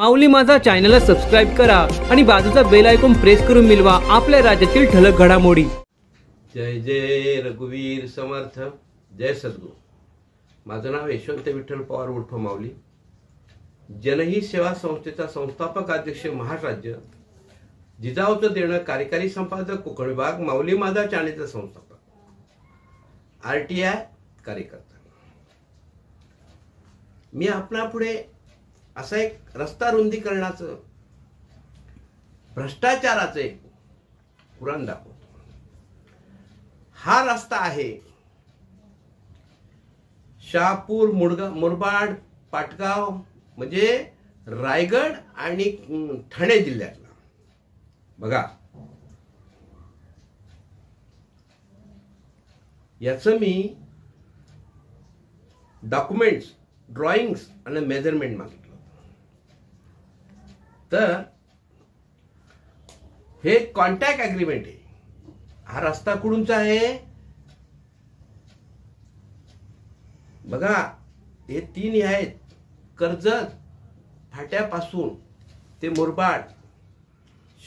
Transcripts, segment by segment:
माऊली माझा चॅनलला सबस्क्राइब करा आणि बाजूचा बेल आयकॉन प्रेस करून मिळवा आपल्या राज्यातील ठळक घडामोडी। जय जय रघुवीर समर्थ, जय सद्गुरू। माझं नाव यशवंत विठ्ठल पवार उर्फ माऊली, जनहित सेवा संस्थेचा संस्थापक अध्यक्ष महाराष्ट्र, जिजाऊचं देणं कार्यकारी संपादक कोकण विभाग, माऊली माझा चॅनलचा संस्थापक, RTI कार्यकर्ता। मी आपणापुढे असा एक रस्ता रुंदीकरणाचं, भ्रष्टाचाराचं एक पुराण दाखवतो। हा रस्ता आहे शहापूर मुरबाड पाटगाव, म्हणजे रायगड आणि ठाणे जिल्ह्यातला। बघा, याचं मी डॉक्युमेंट्स, ड्रॉइंग्स आणि मेजरमेंट मागितलं। तर हे कॉन्ट्रॅक्ट अग्रीमेंट आहे। हा रस्ता कुठूनचा आहे बघा, हे तीन आहेत, कर्जत फाट्यापासून ते मुरबाड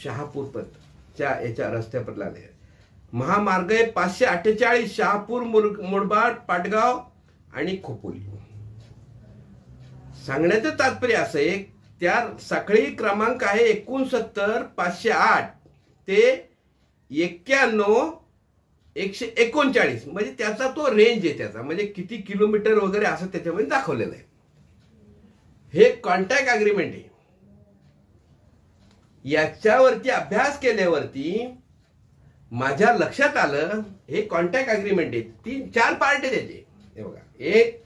शहापूरपर्यंतच्या याच्या रस्त्यावर लागले। महामार्ग आहे 548, शहापूर मुरबाड पाटगाव आणि खोपोली। सांगण्याचं तात्पर्य असं आहे, त्या साखळी क्रमांक आहे 69 508 ते 91 139, म्हणजे त्याचा तो रेंज आहे, त्याचा म्हणजे किती किलोमीटर वगैरे असं त्याच्यामध्ये दाखवलेलं आहे। हे कॉन्ट्रॅक्ट अग्रीमेंट आहे। याच्यावरती अभ्यास केल्यावरती माझ्या लक्षात आलं हे कॉन्ट्रॅक्ट अग्रीमेंट आहे। 3-4 पार्ट आहे त्याचे। हे बघा, एक,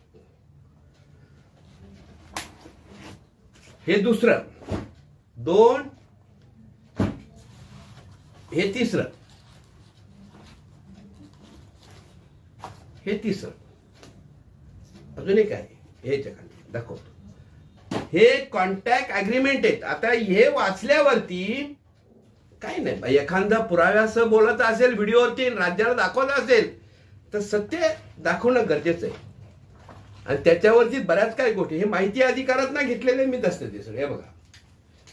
हे दुसरं, 2, हे तिसरं, हे तिसरं, अजून एक आहे, हे खाली दाखवतो। हे कॉन्ट्रॅक्ट अग्रीमेंट आहेत। आता हे वाचल्यावरती काही नाही, एखादा पुराव्यासह बोलत असेल व्हिडिओवरती, राज्याला दाखवत असेल तर सत्य दाखवणं गरजेचं आहे। आणि त्याच्यावरती बऱ्याच काही गोष्टी हे माहिती अधिकारात ना घेतलेले मी दसते ते सगळे। बघा,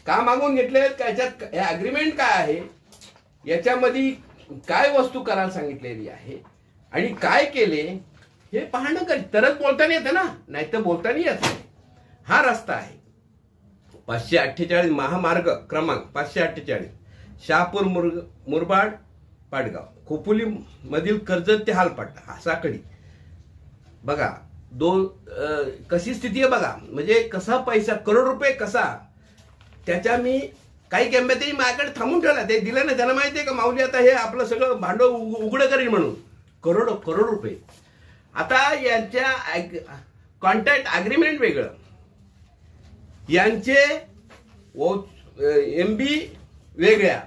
का मागून घेतले, याच्यात हे अग्रीमेंट काय आहे, याच्यामध्ये काय वस्तू करायला सांगितलेली आहे आणि काय केले हे पाहणं गरजेचं, तरच बोलताना येतं ना, नाही तर बोलताना येत नाही। हा रस्ता आहे 548, महामार्ग क्रमांक 548, शहापूर मुरबाड पाटगाव, खोपोली मधील कर्जत ते हालपाटा, हा साखळी। बघा, कशी स्थिती आहे बघा, म्हणजे कसा पैसा, करोड रुपये कसा, त्याच्या मी काही गंभीर माझ्याकडे थांबून ठेवला, ते दिलं ना, त्यांना माहिती आहे का माऊली आता हे आपलं सगळं भांडं उघडं करीन म्हणून, करोड रुपये। आता यांच्या कॉन्ट्रॅक्ट अग्रीमेंट वेगळं, यांचे MB वेगळ्या,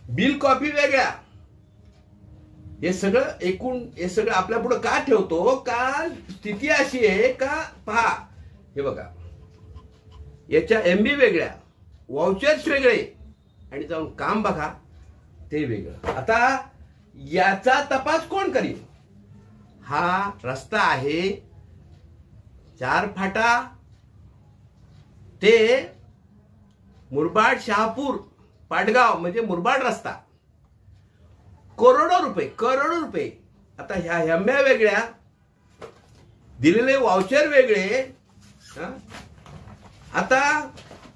बिल कॉपी वेगळ्या। हे सगळं एकूण, हे सगळं आपल्या पुढे का ठेवतो, का स्थिती अशी आहे का पहा, हे बघा, याच्या MB वेगळ्या, वाउचर्स वेगळे, आणि जाऊन काम बघा ते वेगळं। आता याचा तपास कोण करील? हा रस्ता आहे 4 फाटा ते मुरबाड शहापूर पाटगाव, म्हणजे मुरबाड रस्ता, करोडो रुपये। आता ह्या हम्या वेगळ्या, दिलेले वाउचर वेगळे। आता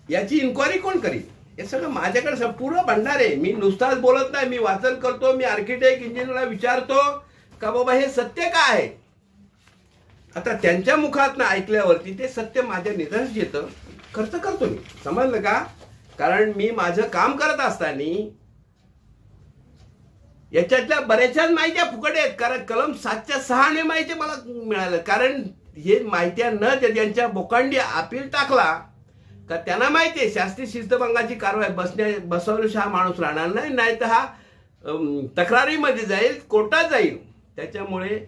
याची इन्क्वायरी कोण करील? हे सगळं माझ्याकडे पूर्ण भंडार आहे। मी नुसताच बोलत नाही, मी वाचन करतो, मी आर्किटेक्ट इंजिनियरला विचारतो का बाबा हे सत्य काय आहे। आता त्यांच्या मुखातनं ऐकल्यावरती ते सत्य माझ्या निदर्शनास येतं, खर्च करतो मी, समजलं का? कारण मी माझं काम करत असताना याच्यातल्या बऱ्याचशाच माहित्या फुकट आहेत, कारण कलम 7/6 माहिती मला मिळालं। कारण हे माहित्या न त्यांच्या बोकांडी अपील टाकला का त्यांना माहिती आहे शास्त्रीय शिस्तभंगाची कारवाई बसवल्याशिवाय हा माणूस राहणार नाही, नाही तर हा तक्रारीमध्ये जाईल, कोर्टात जाईल। त्याच्यामुळे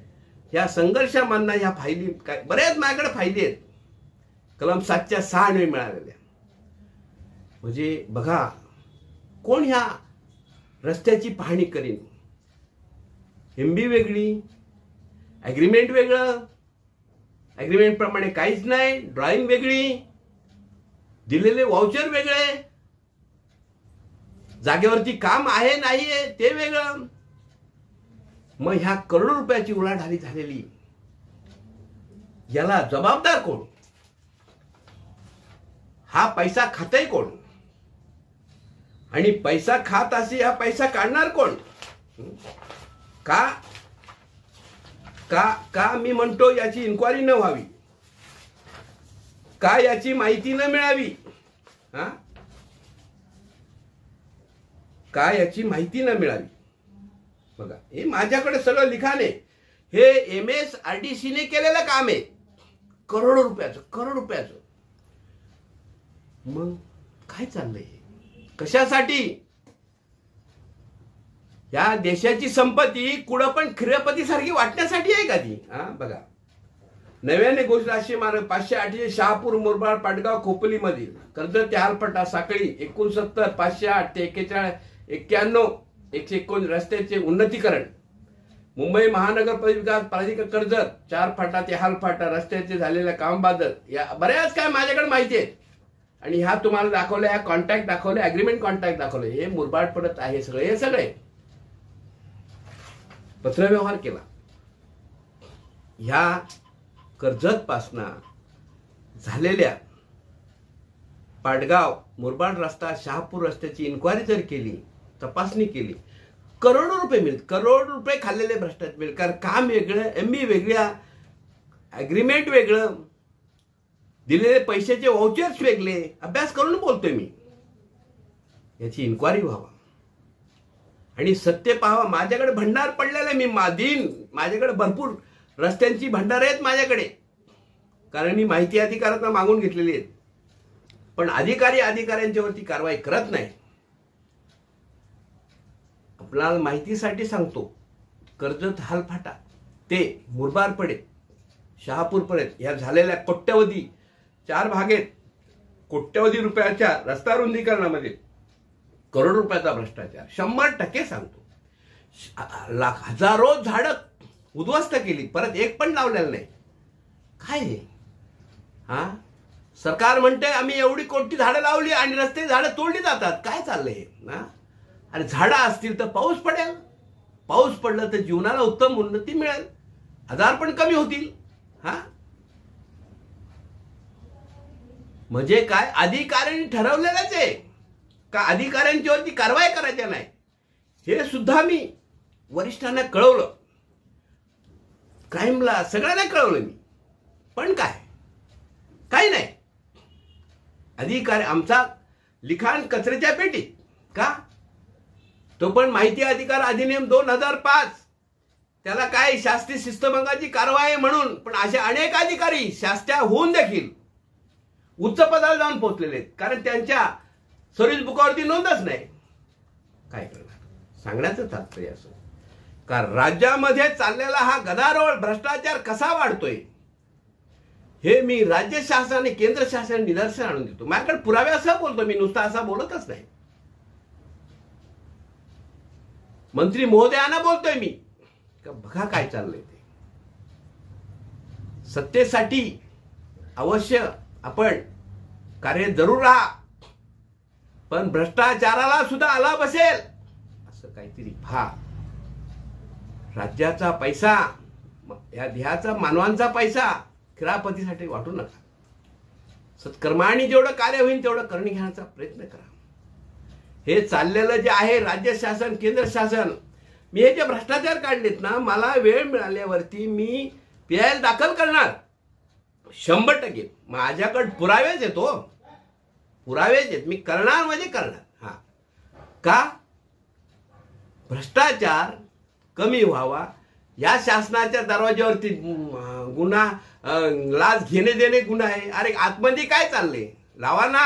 ह्या संघर्षांना ह्या फायली काय बऱ्याच माझ्याकडे फायदे आहेत, कलम 7/6 मिळालेल्या। म्हणजे बघा, कोण ह्या रस्त्याची पाहणी करीन? MB वेगळी, ॲग्रीमेंट वेगळं, ऍग्रीमेंट प्रमाणे काहीच नाही. ड्रॉइंग वेगळी, दिलेले वाउचर वेगळे, जागेवरती काम आहे नाहीये ते वेगळं. मग ह्या करोडो रुपयाची उलाढाली झालेली, याला जबाबदार कोण? हा पैसा खातंय कोण? आणि पैसा खात असे हा पैसा काढणार कोण? का का का मी म्हणतो याची इन्क्वायरी न व्हावी? का याची माहिती न मिळावी? हा, का याची माहिती न मिळावी? बघा, हे माझ्याकडे सगळं लिखाण आहे. हे MSRDC ने केलेलं काम आहे, करोडो रुपयाचं. मग काय चाललंय? कशासाठी? या देशाची संपत्ती कुठं पण खिरपती सारखी वाटण्यासाठी आहे का ती? हा, बघा, नव्याने घोषित राष्ट्रीय मार्ग 508 शहापूर, मुरबाड, पाटगाव, खोपोली मधील कर्जत ते हालफाटा साखळी 69, 508 ते 41, 91, 119 रस्त्याचे उन्नतीकरण. मुंबई महानगर विकास प्राधिकरण कर्जत 4 फाटा ते हालफाटा रस्त्याचे झालेल्या कामाबाबत या बऱ्याच काय माझ्याकडे माहिती आहे. आणि ह्या तुम्हाला दाखवलं, ह्या कॉन्ट्रॅक्ट दाखवले, अग्रीमेंट कॉन्ट्रॅक्ट दाखवले. हे मुरबाड पडत आहे सगळे. हे सगळे पत्रव्यवहार केला. ह्या कर्जत पासना झालेल्या पाटगाव मुरबाड रस्ता शहापूर रस्त्याची इन्क्वायरी जर केली, तपासणी केली, करोडो रुपये मिळत, करोड रुपये खाल्लेले भ्रष्टाचार मिळत. कारण काम वेगळं, MB वेगळ्या, अग्रीमेंट वेगळं, दिलेले पैशाचे वाउचर्स वेगळे. अभ्यास करून बोलतोय मी. याची इन्क्वायरी व्हावा आणि सत्य पाहावा. माझ्याकडे भंडार पडलेलं मी माझ्याकडे भरपूर रस्त्यांची भंडार आहेत माझ्याकडे, कारण मी माहिती अधिकाऱ्यांना मागून घेतलेली आहेत. पण अधिकाऱ्यांच्यावरती कारवाई करत नाही. आपल्याला माहितीसाठी सांगतो, कर्जत हालफाटा ते मुरबाड पडे शहापूर पर्यंत या झालेल्या कोट्यवधी 4 भागेत कोट्यवधी रुपयाच्या रस्ता रुंदीकरणामध्ये करोड रुपयाचा भ्रष्टाचार 100% सांगतो. हजारो झाडं उद्ध्वस्त केली, परत एक पण लावलेलं नाही. काय हे? हा, सरकार म्हणते आम्ही एवढी कोटी झाडं लावली आणि रस्ते झाडं तोडली जातात. काय चाललंय ना? आणि झाडं असतील तर पाऊस पडेल, पाऊस पडलं तर जीवनाला उत्तम उन्नती मिळेल, आजार पण कमी होतील. हा, म्हणजे काय? अधिकाऱ्यांनी ठरवलेलंच आहे का अधिकाऱ्यांच्यावरती कारवाई करायच्या नाही? हे सुद्धा मी वरिष्ठांना कळवलं, क्राईमला सगळ्यांना कळवलं मी. पण काय नाही. अधिकारी आमचा लिखाण कचऱ्याच्या पेटीत का? तो पण माहिती अधिकार अधिनियम 2005, त्याला काय शास्त्रीय शिस्तभंगाची कारवाई म्हणून. पण असे अनेक अधिकारी शास्त्या होऊन देखील उच्च पदाला जाऊन पोहोचलेले आहेत, कारण त्यांच्या सर्व्हिस बुकावरती नोंदच नाही. काय करणार? सांगण्याचं तात्पर्य असं का राज्यामध्ये चाललेला हा गदारोळ भ्रष्टाचार कसा वाढतोय हे मी राज्य शासनाने केंद्र शासनाने निदर्शन आणून देतो. माझ्याकडे पुरावे असं बोलतो मी, नुसता असा बोलतच नाही. मंत्री महोदयांना बोलतोय मी का बघा काय चाललंय ते. सत्तेसाठी अवश्य आपण कार्य जरूर राहा, पण भ्रष्टाचाराला सुद्धा आला बसेल असं काहीतरी पहा. राज्याचा पैसा, या देहाचा, मानवांचा पैसा खिरापतीसाठी वाटू नका. सत्कर्माने जेवढं कार्य होईल तेवढं करणे घेण्याचा प्रयत्न करा. हे चाललेलं जे आहे राज्य शासन केंद्र शासन, मी हे जे भ्रष्टाचार काढलेत ना, मला वेळ मिळाल्यावरती मी PI दाखल करणार 100%. माझ्याकडे पुरावेच येतो, पुरावेच आहेत. मी करणार म्हणजे करणार. हा, का? भ्रष्टाचार कमी व्हावा, या शासनाच्या दरवाज्यावरती गुन्हा, लाच घेणे देणे गुन्हा आहे. अरे आतमध्ये काय चाललंय? लावा ना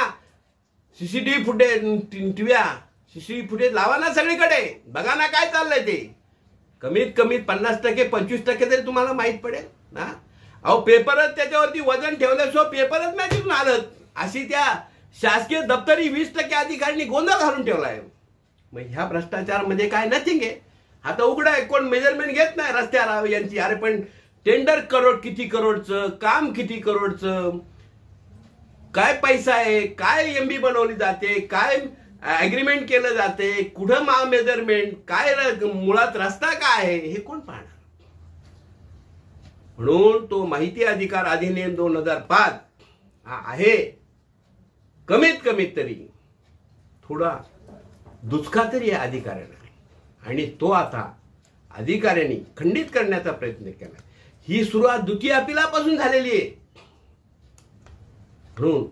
CCTV फुटेज, CCTV फुटेज लावा ना सगळीकडे, बघा ना काय चाललंय ते. कमीत कमी 50% 25% तरी तुम्हाला माहित पडेल ना. अहो पेपरच त्याच्यावरती वजन ठेवल्याशिवाय पेपरच नाही तिथून आलं, अशी त्या शासकीय दप्तरी 20% अधिकाऱ्यांनी गोंधळ घालून ठेवलाय. मग ह्या भ्रष्टाचार मध्ये काय नथिंग आहे. आता उघड आहे, कोण मेजरमेंट घेत नाही रस्त्याला यांची. अरे पण टेंडर किती करोडचं, काम किती करोडचं, काय पैसा आहे, काय एमबी बनवली जाते, काय अग्रीमेंट केलं जाते, कुठं मेजरमेंट काय, मुळात रस्ता काय आहे, हे कोण पाहणार? म्हणून तो माहिती अधिकार अधिनियम 2005 हा आहे कमीत तरी थोडा दुचका तरी या अधिकाऱ्यांना, आणि तो आता अधिकाऱ्यांनी खंडित करण्याचा प्रयत्न केला. ही सुरुवात द्वितीय अपिलापासून झालेली आहे. म्हणून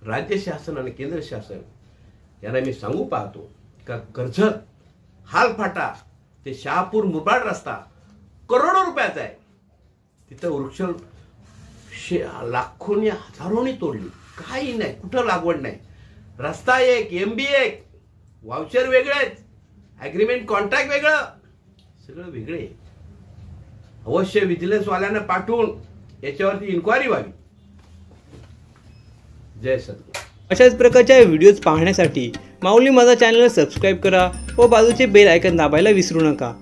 राज्य शासन आणि केंद्र शासन यांना मी सांगू पाहतो का कर्जत हालफाटा ते शहापूर मुरबाड रस्ता करोडो रुपयाचा आहे. तिथं वृक्ष लाखोनी हजारोनी तोडली, काही नाही, कुठं लागवड नाही. रस्ता एक, एमबी एक, वाउचर वेगळेच, ॲग्रीमेंट कॉन्ट्रॅक्ट वेगळं, सगळं वेगळे. अवश्य विजिलन्स वाल्यांना पाठवून याच्यावरती इन्क्वायरी व्हावी. जय सद्गुरू. अशाच प्रकारच्या व्हिडिओज पाहण्यासाठी माऊली माझा चॅनल सबस्क्राईब करा व बाजूचे बेल आयकॉन दाबायला विसरू नका.